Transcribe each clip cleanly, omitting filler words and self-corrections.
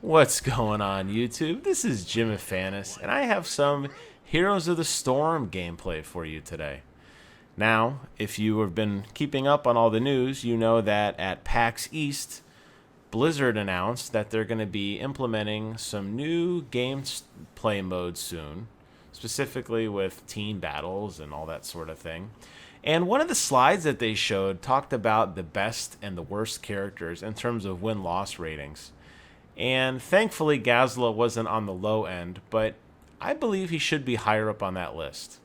What's going on, YouTube? This is Jim Fanis, and I have some Heroes of the Storm gameplay for you today. Now, if you have been keeping up on all the news, you know that at PAX East, Blizzard announced that they're going to be implementing some new gameplay modes soon, specifically with team battles and all that sort of thing. And one of the slides that they showed talked about the best and the worst characters in terms of win-loss ratings. And thankfully, Gazlowe wasn't on the low end, but I believe he should be higher up on that list.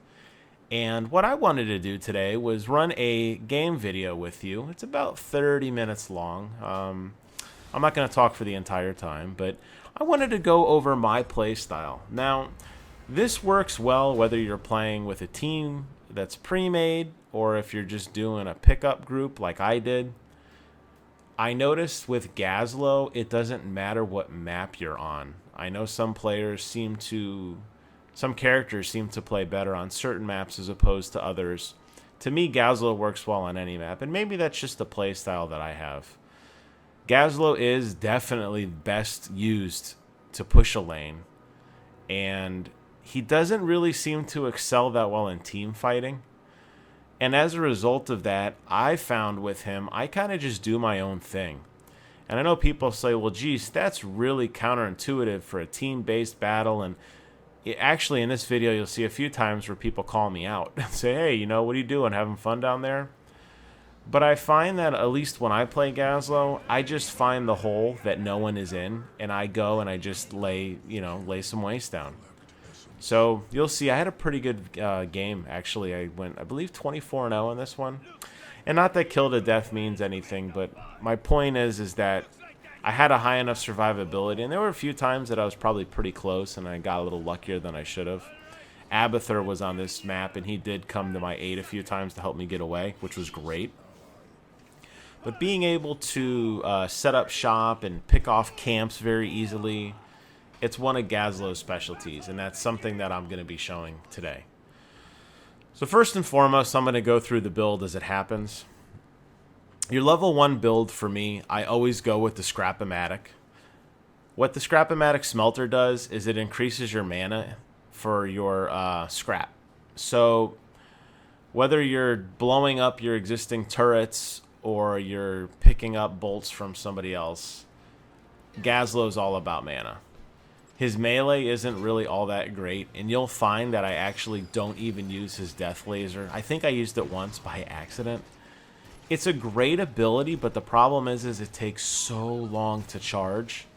And what I wanted to do today was run a game video with you. It's about 30 minutes long. I'm not going to talk for the entire time, but I wanted to go over my play style. Now, this works well whether you're playing with a team that's pre-made or if you're just doing a pickup group like I did. I noticed with Gazlowe, it doesn't matter what map you're on. I know some characters seem to play better on certain maps as opposed to others. To me, Gazlowe works well on any map, and maybe that's just the play style that I have. Gazlowe is definitely best used to push a lane, and he doesn't really seem to excel that well in team fighting. And as a result of that, I found with him, I kind of just do my own thing. And I know people say, well, geez, that's really counterintuitive for a team-based battle. And actually, in this video, you'll see a few times where people call me out and say, hey, you know, what are you doing? Having fun down there? But I find that at least when I play Gazlowe, I just find the hole that no one is in, and I go and I just lay some waste down. So you'll see I had a pretty good game, actually. I went, I believe, 24-0 on this one. And not that kill to death means anything, but my point is that I had a high enough survivability, and there were a few times that I was probably pretty close, and I got a little luckier than I should have. Abathur was on this map, and he did come to my aid a few times to help me get away, which was great. But being able to set up shop and pick off camps very easily, it's one of Gazlowe's specialties, and that's something that I'm going to be showing today. So first and foremost, I'm going to go through the build as it happens. Your level 1 build for me, I always go with the Scrap-o-Matic. What the Scrap-o-Matic smelter does is it increases your mana for your scrap. So whether you're blowing up your existing turrets or you're picking up bolts from somebody else, Gazlowe's all about mana. His melee isn't really all that great, and you'll find that I actually don't even use his death laser. I think I used it once by accident. It's a great ability, but the problem is it takes so long to charge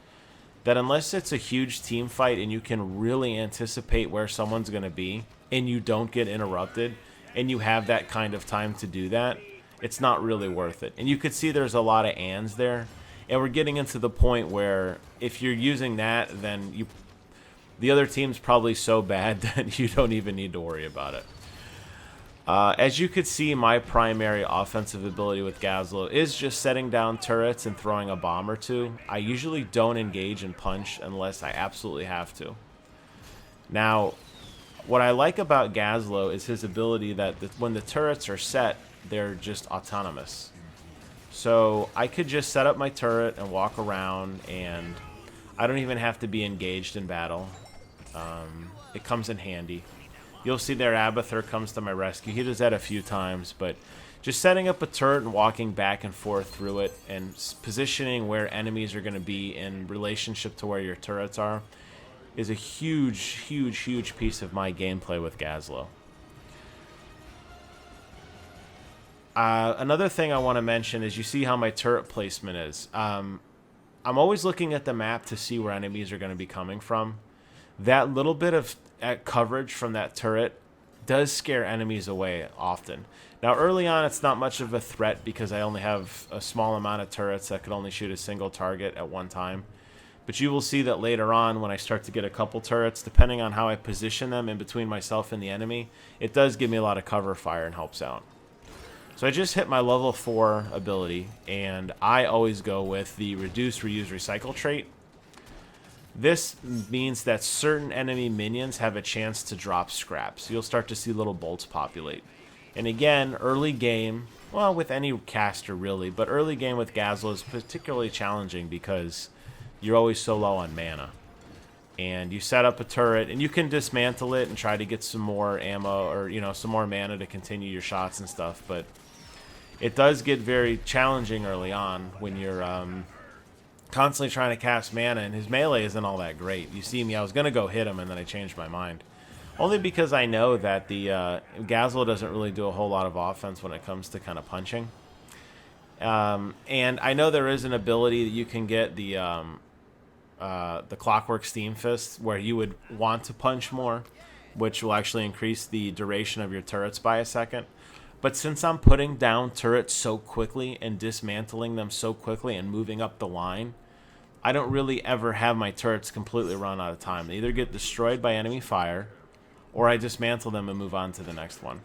that unless it's a huge team fight and you can really anticipate where someone's going to be and you don't get interrupted and you have that kind of time to do that, it's not really worth it. And you could see there's a lot of ands there. And we're getting into the point where if you're using that, then the other team's probably so bad that you don't even need to worry about it. As you could see, my primary offensive ability with Gazlowe is just setting down turrets and throwing a bomb or two. I usually don't engage and punch unless I absolutely have to. Now, what I like about Gazlowe is his ability that when the turrets are set, they're just autonomous. So I could just set up my turret and walk around, and I don't even have to be engaged in battle. It comes in handy. You'll see there Abathur comes to my rescue. He does that a few times, but just setting up a turret and walking back and forth through it and positioning where enemies are going to be in relationship to where your turrets are is a huge, huge, huge piece of my gameplay with Gazlowe. Another thing I want to mention is you see how my turret placement is. I'm always looking at the map to see where enemies are going to be coming from. That little bit of coverage from that turret does scare enemies away often. Now, early on, it's not much of a threat because I only have a small amount of turrets that could only shoot a single target at one time. But you will see that later on, when I start to get a couple turrets, depending on how I position them in between myself and the enemy, it does give me a lot of cover fire and helps out. So I just hit my level 4 ability, and I always go with the Reduce, Reuse, Recycle trait. This means that certain enemy minions have a chance to drop scraps. You'll start to see little bolts populate. And again, early game, well, with any caster really, but early game with Gazlowe is particularly challenging because you're always so low on mana. And you set up a turret, and you can dismantle it and try to get some more ammo or, you know, some more mana to continue your shots and stuff. But it does get very challenging early on when you're constantly trying to cast mana, and his melee isn't all that great. You see me, I was going to go hit him, and then I changed my mind. Only because I know that the Gazlowe doesn't really do a whole lot of offense when it comes to kind of punching. And I know there is an ability that you can get, the Clockwork Steam Fist, where you would want to punch more, which will actually increase the duration of your turrets by a second. But since I'm putting down turrets so quickly and dismantling them so quickly and moving up the line, I don't really ever have my turrets completely run out of time. They either get destroyed by enemy fire, or I dismantle them and move on to the next one.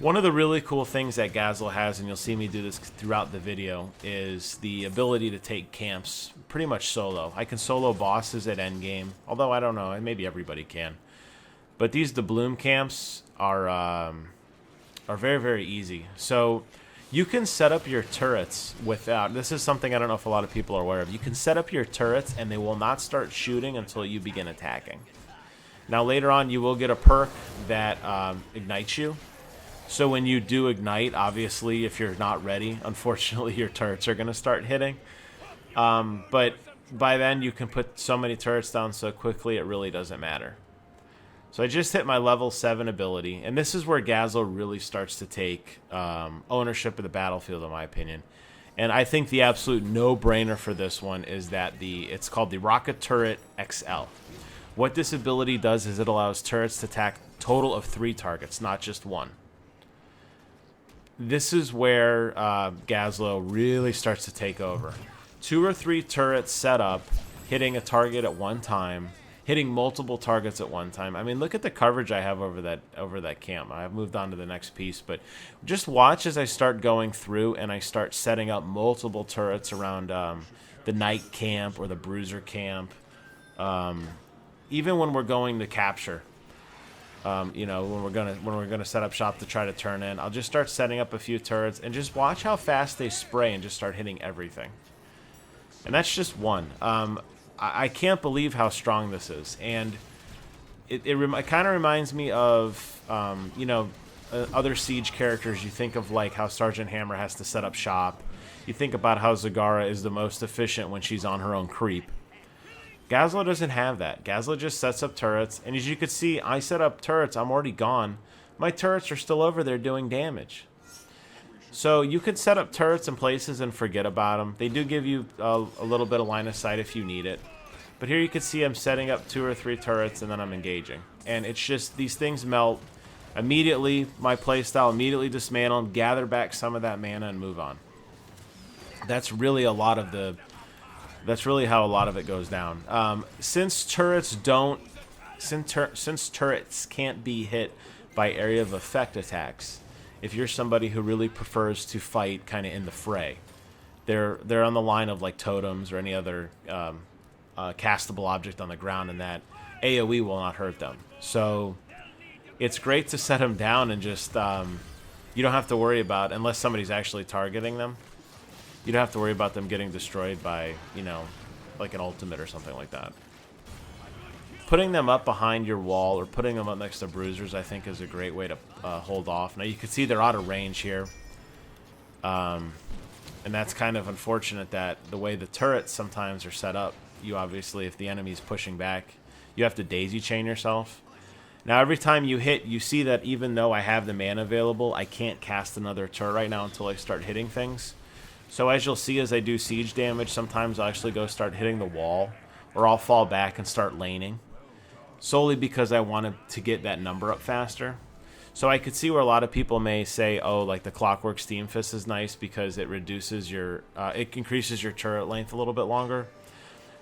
One of the really cool things that Gazlowe has, and you'll see me do this throughout the video, is the ability to take camps pretty much solo. I can solo bosses at endgame, although I don't know, maybe everybody can. But these doubloon camps are very, very easy. So you can set up your turrets without, this is something I don't know if a lot of people are aware of, you can set up your turrets and they will not start shooting until you begin attacking. Now later on you will get a perk that ignites you. So when you do ignite, obviously, if you're not ready, unfortunately, your turrets are going to start hitting. But by then, you can put so many turrets down so quickly, it really doesn't matter. So I just hit my level 7 ability, and this is where Gazlowe really starts to take ownership of the battlefield, in my opinion. And I think the absolute no-brainer for this one is that it's called the Rocket Turret XL. What this ability does is it allows turrets to attack a total of 3 targets, not just 1. This is where Gazlowe really starts to take over. 2 or 3 turrets set up, hitting a target at one time, hitting multiple targets at one time. I mean, look at the coverage I have over that camp. I've moved on to the next piece, but just watch as I start going through and I start setting up multiple turrets around the Knight camp or the Bruiser camp. Even when we're going to capture. You know, when we're gonna set up shop to try to turn in, I'll just start setting up a few turrets and just watch how fast they spray and just start hitting everything. And that's just one. I can't believe how strong this is, and it kind of reminds me of you know, other Siege characters. You think of like how Sergeant Hammer has to set up shop. You think about how Zagara is the most efficient when she's on her own creep. Gazlowe doesn't have that. Gazlowe just sets up turrets, and as you can see, I set up turrets. I'm already gone. My turrets are still over there doing damage. So you can set up turrets in places and forget about them. They do give you a little bit of line of sight if you need it. But here you can see I'm setting up 2 or 3 turrets, and then I'm engaging. And it's just, these things melt. Immediately, my playstyle, immediately dismantle them, gather back some of that mana, and move on. That's really a lot of the... That's really how a lot of it goes down. Since turrets can't be hit by area of effect attacks, if you're somebody who really prefers to fight kind of in the fray, they're on the line of like totems or any other castable object on the ground, and that AoE will not hurt them. So it's great to set them down and just you don't have to worry about, unless somebody's actually targeting them. You don't have to worry about them getting destroyed by, you know, like an ultimate or something like that. Putting them up behind your wall or putting them up next to bruisers, I think, is a great way to hold off. Now, you can see they're out of range here. And that's kind of unfortunate that the way the turrets sometimes are set up, you obviously, if the enemy's pushing back, you have to daisy chain yourself. Now, every time you hit, you see that even though I have the mana available, I can't cast another turret right now until I start hitting things. So as you'll see, as I do siege damage, sometimes I'll actually go start hitting the wall, or I'll fall back and start laning, solely because I wanted to get that number up faster. So I could see where a lot of people may say, oh, like the Clockwork Steam Fist is nice because it reduces your, it increases your turret length a little bit longer.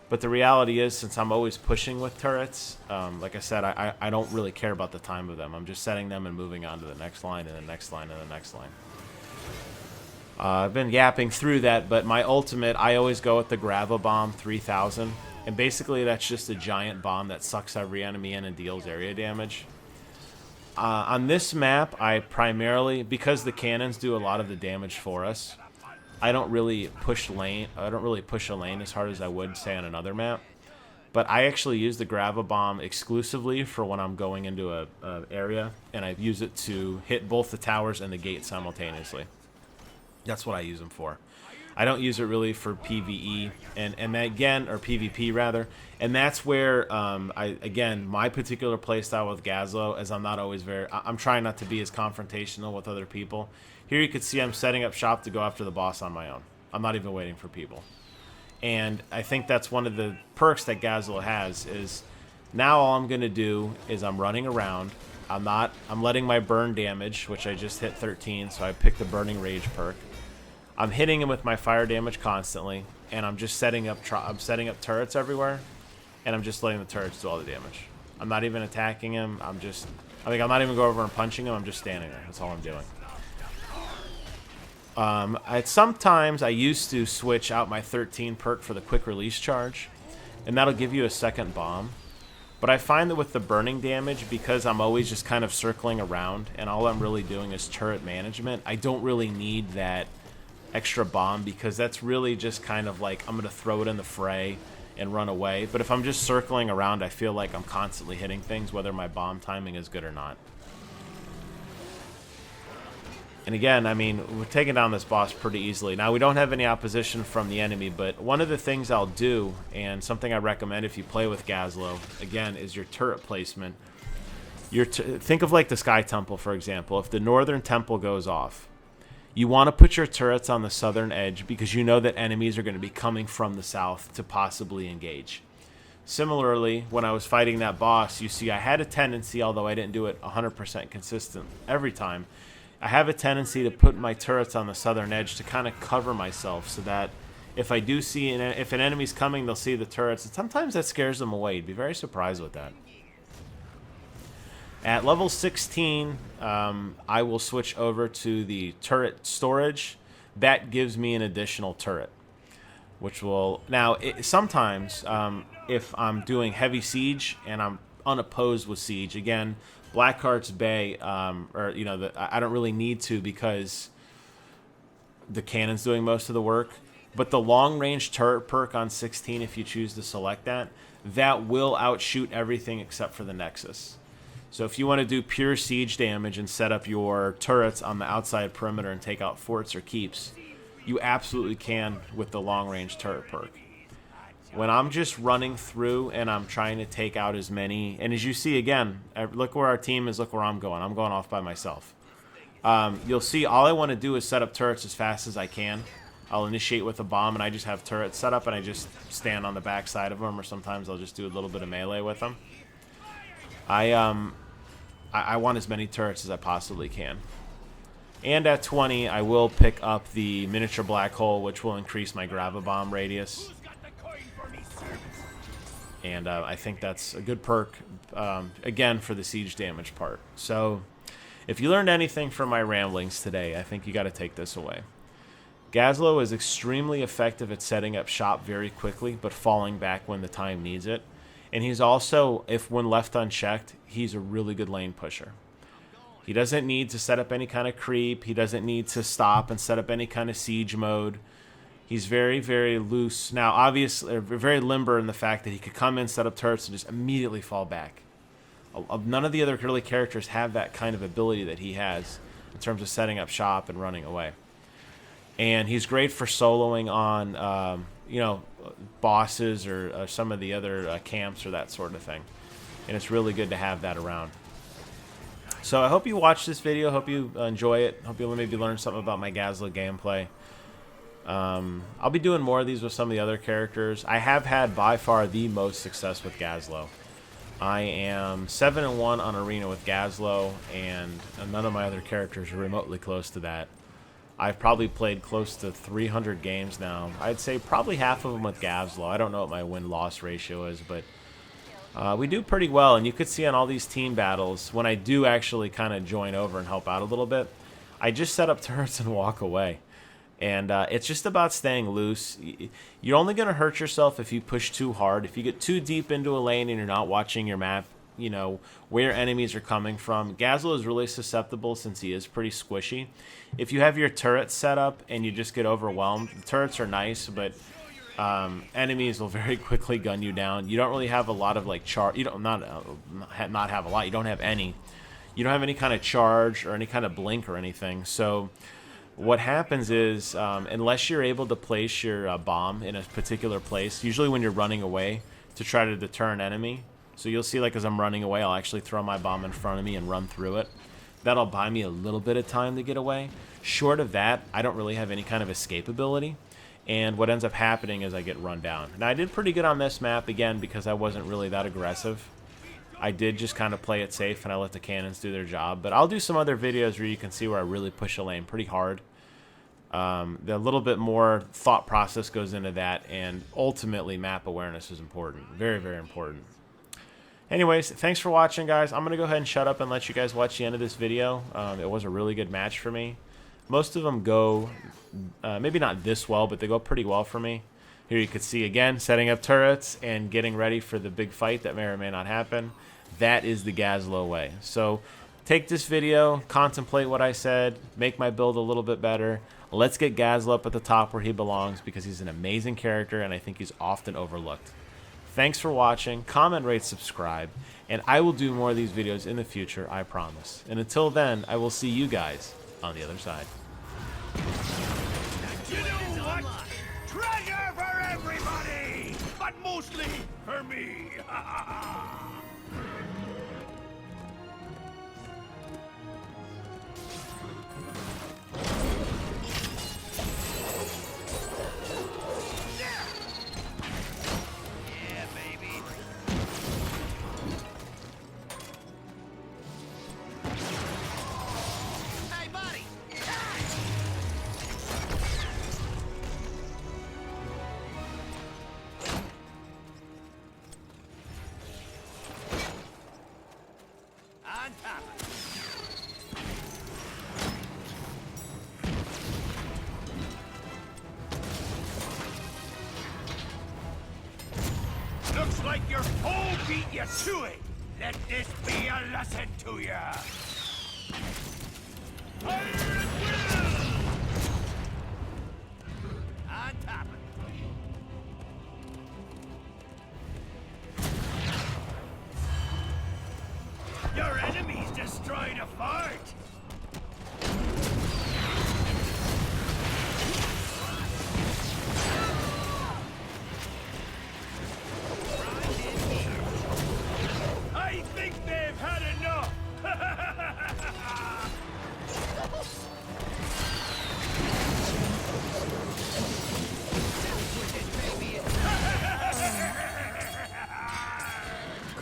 But the reality is, since I'm always pushing with turrets, like I said, I don't really care about the time of them. I'm just setting them and moving on to the next line and the next line and the next line. I've been yapping through that, but my ultimate, I always go with the Grav-O-Bomb 3000. And basically that's just a giant bomb that sucks every enemy in and deals area damage. On this map, I primarily, because the cannons do a lot of the damage for us, I don't really push lane. I don't really push a lane as hard as I would, say, on another map. But I actually use the Grav-O-Bomb exclusively for when I'm going into a area, and I use it to hit both the towers and the gate simultaneously. That's what I use them for. I don't use it really for PvE and that, again, or PvP rather, and that's where again, my particular playstyle with Gazlowe is I'm not always I'm trying not to be as confrontational with other people. Here you can see I'm setting up shop to go after the boss on my own. I'm not even waiting for people. And I think that's one of the perks that Gazlowe has is now all I'm going to do is I'm running around. I'm letting my burn damage, which I just hit 13, so I picked the Burning Rage perk. I'm hitting him with my fire damage constantly, and I'm just setting up turrets everywhere, and I'm just letting the turrets do all the damage. I'm not even attacking him. I'm not even going over and punching him. I'm just standing there. That's all I'm doing. Sometimes I used to switch out my 13 perk for the quick release charge, and that'll give you a second bomb. But I find that with the burning damage, because I'm always just kind of circling around, and all I'm really doing is turret management, I don't really need that extra bomb, because that's really just kind of like I'm going to throw it in the fray and run away. But if I'm just circling around, I feel like I'm constantly hitting things, whether my bomb timing is good or not. And again, I mean, we're taking down this boss pretty easily. Now, we don't have any opposition from the enemy, but one of the things I'll do, and something I recommend if you play with Gazlowe, again, is your turret placement. Think of like the Sky Temple, for example. If the Northern Temple goes off, you want to put your turrets on the southern edge because you know that enemies are going to be coming from the south to possibly engage. Similarly, when I was fighting that boss, you see I had a tendency, although I didn't do it 100% consistent every time, I have a tendency to put my turrets on the southern edge to kind of cover myself so that if I do see, if an enemy's coming, they'll see the turrets. And sometimes that scares them away. You'd be very surprised with that. At level 16, I will switch over to the turret storage. That gives me an additional turret, which will... Now, sometimes, if I'm doing heavy siege and I'm unopposed with siege, again... Blackheart's Bay, or I don't really need to because the cannon's doing most of the work. But the long-range turret perk on 16, if you choose to select that, that will outshoot everything except for the Nexus. So if you want to do pure siege damage and set up your turrets on the outside perimeter and take out forts or keeps, you absolutely can with the long-range turret perk. When I'm just running through and I'm trying to take out as many, and as you see again, look where our team is, look where I'm going. I'm going off by myself. You'll see all I want to do is set up turrets as fast as I can. I'll initiate with a bomb and I just have turrets set up and I just stand on the back side of them, or sometimes I'll just do a little bit of melee with them. I want as many turrets as I possibly can. And at 20, I will pick up the miniature black hole, which will increase my Grav-O-Bomb radius. And I think that's a good perk, again, for the siege damage part. So if you learned anything from my ramblings today, I think you got to take this away. Gazlowe is extremely effective at setting up shop very quickly, but falling back when the time needs it. And he's also, when left unchecked, he's a really good lane pusher. He doesn't need to set up any kind of creep. He doesn't need to stop and set up any kind of siege mode. He's very, very loose. Now, obviously, very limber in the fact that he could come in, set up turrets, and just immediately fall back. None of the other early characters have that kind of ability that he has in terms of setting up shop and running away. And he's great for soloing on, bosses or some of the other camps or that sort of thing. And it's really good to have that around. So I hope you watch this video. Hope you enjoy it. Hope you maybe learn something about my Gazlowe gameplay. I'll be doing more of these with some of the other characters. I have had by far the most success with Gazlowe. I am 7-1 on Arena with Gazlowe, and none of my other characters are remotely close to that. I've probably played close to 300 games now. I'd say probably half of them with Gazlowe. I don't know what my win-loss ratio is, but we do pretty well. And you could see on all these team battles, when I do actually kind of join over and help out a little bit, I just set up turrets and walk away. And it's just about staying loose. You're only going to hurt yourself if you push too hard. If you get too deep into a lane and you're not watching your map, you know, where enemies are coming from. Gazlowe is really susceptible since he is pretty squishy. If you have your turrets set up and you just get overwhelmed, the turrets are nice, but enemies will very quickly gun you down. You don't really have a lot of like you don't not have a lot. You don't have any. You don't have any kind of charge or any kind of blink or anything. So what happens is, unless you're able to place your bomb in a particular place, usually when you're running away to try to deter an enemy. So you'll see, like, as I'm running away, I'll actually throw my bomb in front of me and run through it. That'll buy me a little bit of time to get away. Short of that, I don't really have any kind of escape ability. And what ends up happening is I get run down. Now, I did pretty good on this map, again, because I wasn't really that aggressive. I did just kind of play it safe, and I let the cannons do their job. But I'll do some other videos where you can see where I really push a lane pretty hard. A little bit more thought process goes into that, and ultimately map awareness is important. Very, very important. Anyways, thanks for watching, guys. I'm going to go ahead and shut up and let you guys watch the end of this video. It was a really good match for me. Most of them go, maybe not this well, but they go pretty well for me. Here you can see, again, setting up turrets and getting ready for the big fight that may or may not happen. That is the Gazlowe way. So take this video, contemplate what I said, make my build a little bit better. Let's get Gazlowe up at the top where he belongs, because he's an amazing character and I think he's often overlooked. Thanks for watching. Comment, rate, subscribe, and I will do more of these videos in the future, I promise. And until then, I will see you guys on the other side. You know what? Treasure for everybody, but mostly for me. Looks like your foe beat you to it. Let this be a lesson to ya. Fire at will! On top of it. Your enemy's destroyed a fort. I think they've had enough!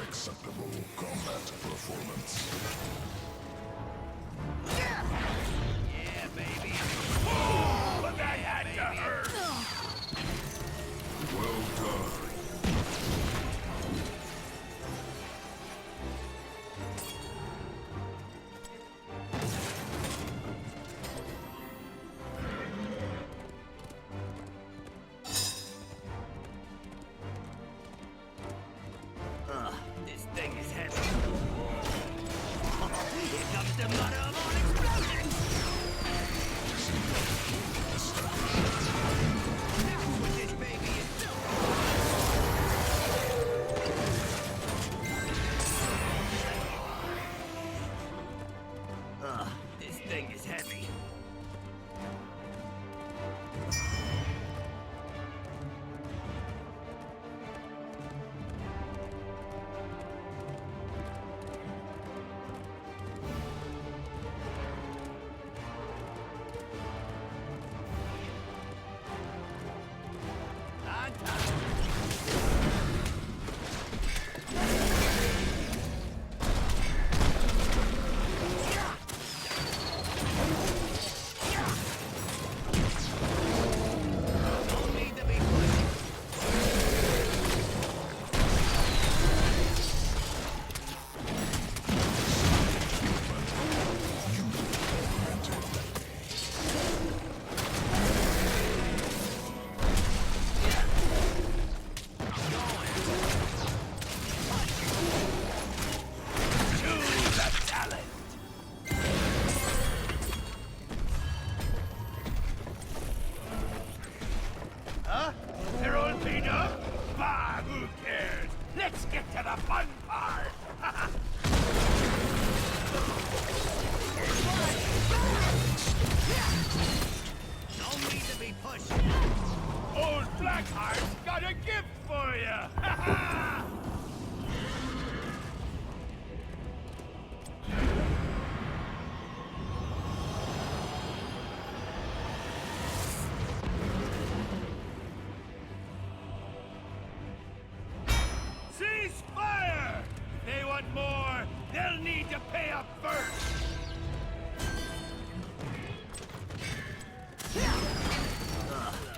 Acceptable combat performance. Yeah, baby. Oh, that had to hurt! Well done. This thing is heavy. Here comes the mother of all explosions! With this baby is this thing is heavy. to the fun part! No need to be pushed. Old Blackheart's got a gift for you! Cease fire! If they want more, they'll need to pay up first!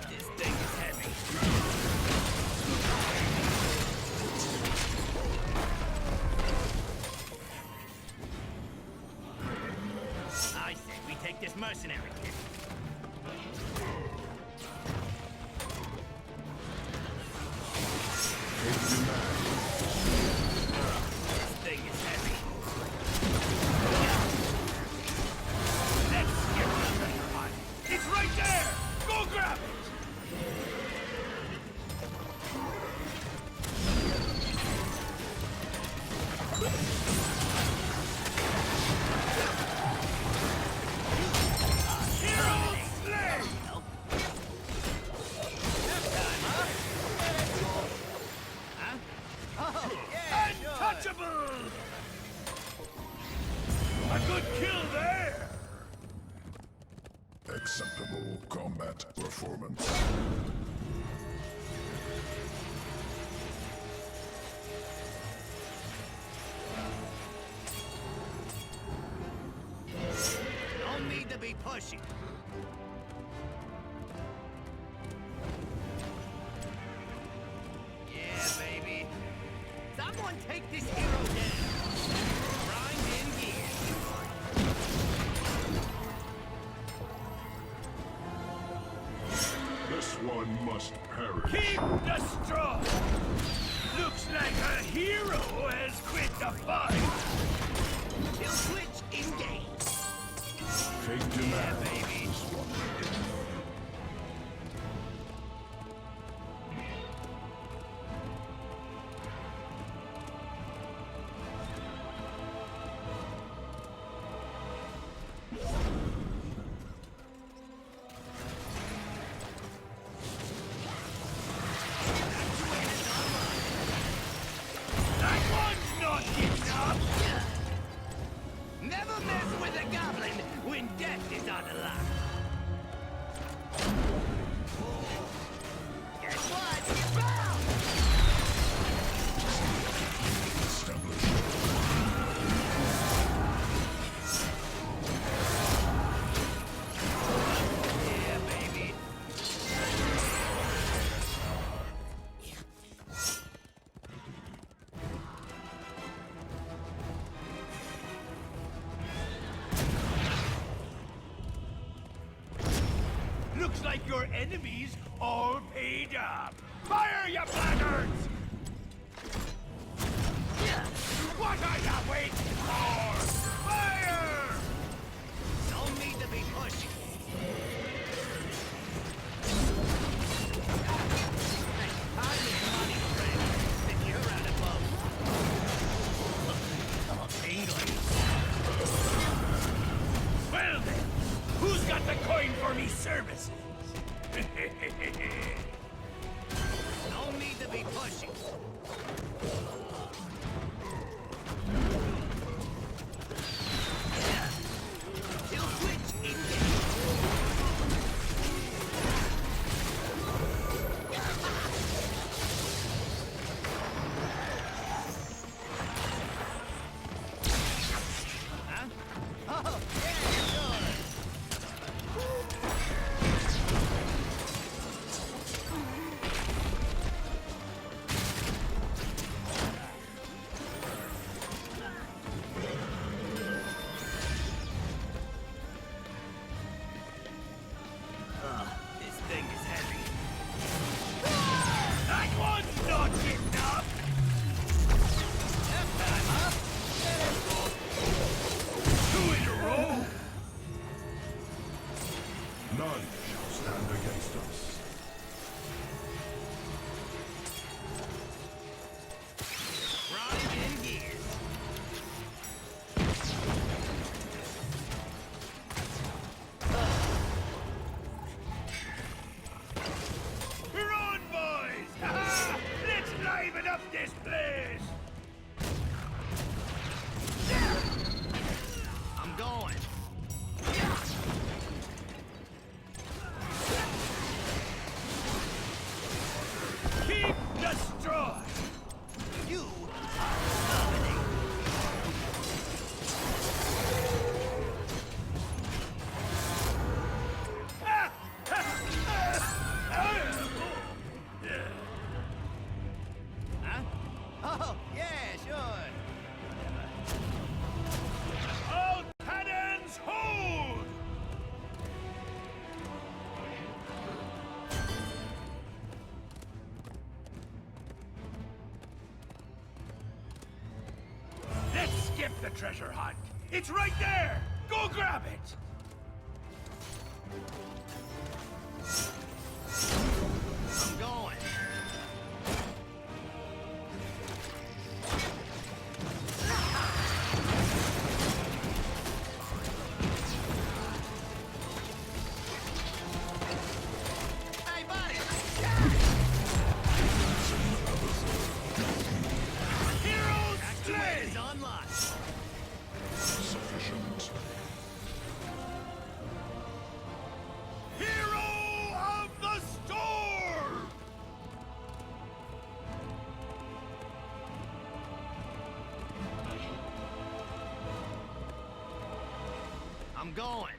This thing is heavy. I say we take this mercenary kit. This thing is heavy. Let's get the one. It's right there! Go grab it! Hero slay! Untouchable! A good kill there! Acceptable combat performance. No need to be pushy. Yeah, baby. Someone take this hero down. Grind in gear. This one must perish. Keep destroyed! Looks like a hero has quit the fight! He'll switch in game. Fate demands baby. this one. That one's not getting up! Never mess with a goblin when death is on the line. Guess what? Bow! Established. Yeah, baby. Looks like your enemies all paid up! Fire, you blackguards! What are you waiting for? Fire! No need to be pushy. Hey, time is money, friend. If you're out of both. Tingling. Well then, who's got the coin for me services? No need to be pushy. The treasure hunt. It's right there. Go grab it. I'm going. Hey, buddy. Heroes Actuator slay. is unlocked. Sufficient. Hero of the storm. I'm going.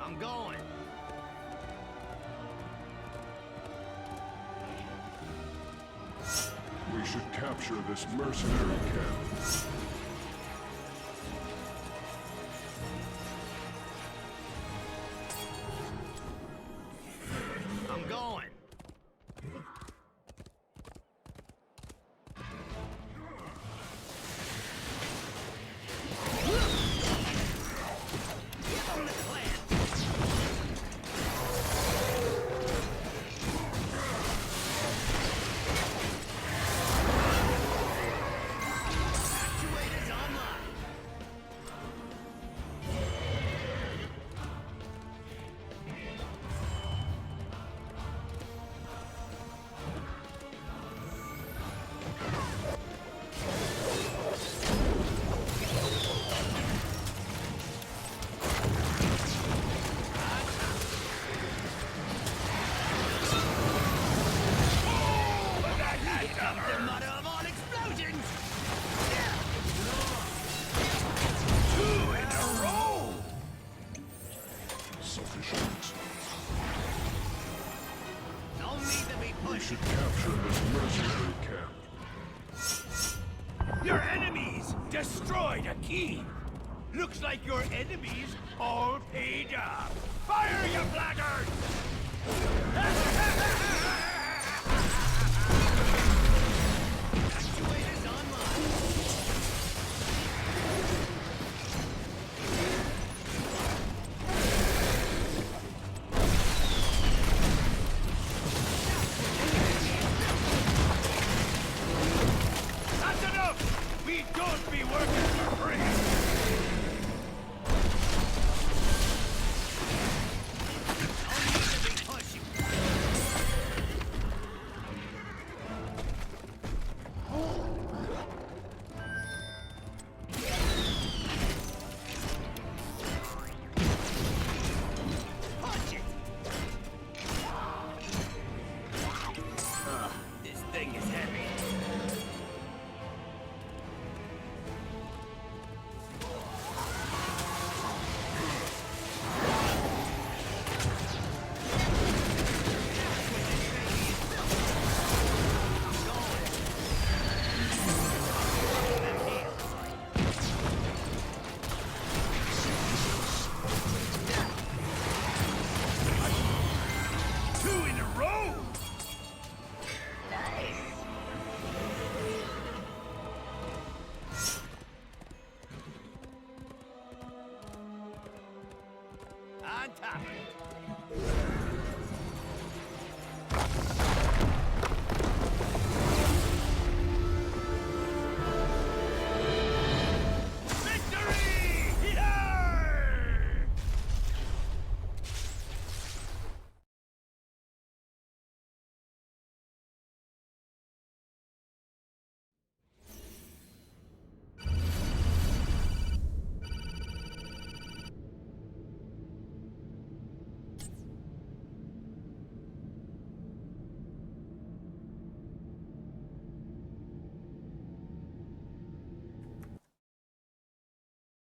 I'm going. We should capture this mercenary camp. I'm going. Give 'em the clamp. Actuators online. Here comes the mother of all explosions. Two in a row. Sufficient. No need to be We pushed. should capture this mercenary camp. Your enemies destroyed a key. Looks like your enemies all paid up. Fire, you blackguard! Actuators online. That's enough! We don't be working for free!